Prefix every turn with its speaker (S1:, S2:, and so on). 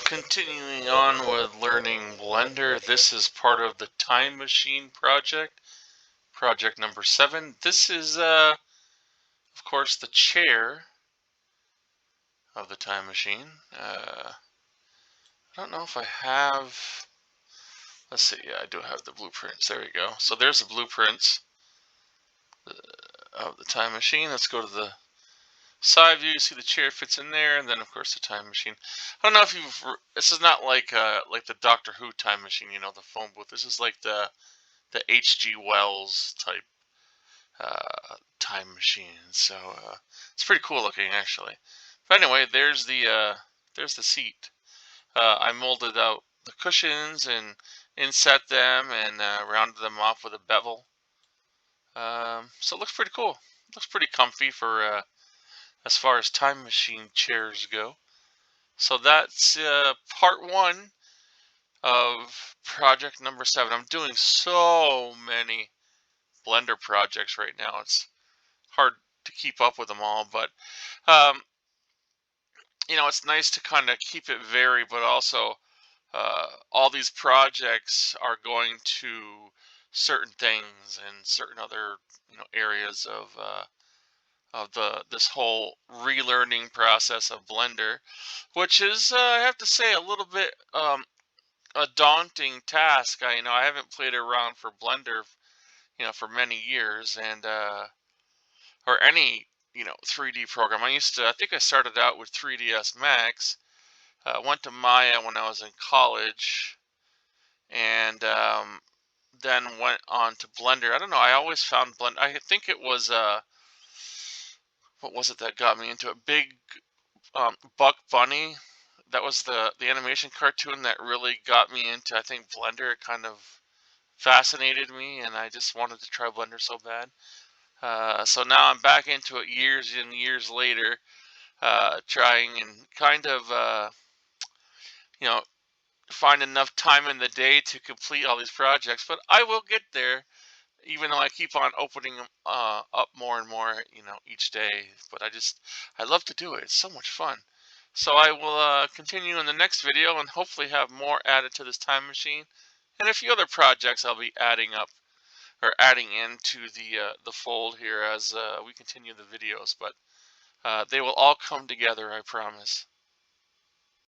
S1: Continuing on with learning Blender, this is part of the Time Machine project, project number 7. This is, of course, the chair of the Time Machine. I don't know if I have, let's see, yeah, I do have the blueprints. There we go. So there's the blueprints of the Time Machine. Let's go to the side view. See the chair fits in there, and then of course the Time Machine. I don't know if you've, this is not like the Doctor Who Time Machine, you know, the phone booth. This is like the H.G. Wells type time machine. So it's pretty cool looking, actually. But anyway, there's the seat. I molded out the cushions and inset them and rounded them off with a bevel. So it looks pretty cool. It looks pretty comfy for as far as time machine chairs go. So that's part 1 of project number 7. I'm doing so many Blender projects right now. It's hard to keep up with them all, but um, you know, it's nice to kind of keep it varied, but also all these projects are going to certain things and certain other, you know, areas of this whole relearning process of Blender, which is I have to say a little bit a daunting task. I, you know, I haven't played around for Blender, you know, for many years, and or any, you know, 3D program. I think I started out with 3ds Max, went to Maya when I was in college, and then went on to Blender. I don't know, I always found Blender, I think it was what was it that got me into it? Big Buck Bunny. That was the animation cartoon that really got me into, I think, Blender. It kind of fascinated me, and I just wanted to try Blender so bad. So now I'm back into it years and years later, trying and kind of, you know, find enough time in the day to complete all these projects. But I will get there, even though I keep on opening them up more and more, you know, each day. But I love to do it. It's so much fun. So I will continue in the next video and hopefully have more added to this time machine, and a few other projects I'll be adding up or adding into the fold here as we continue the videos. But they will all come together, I promise.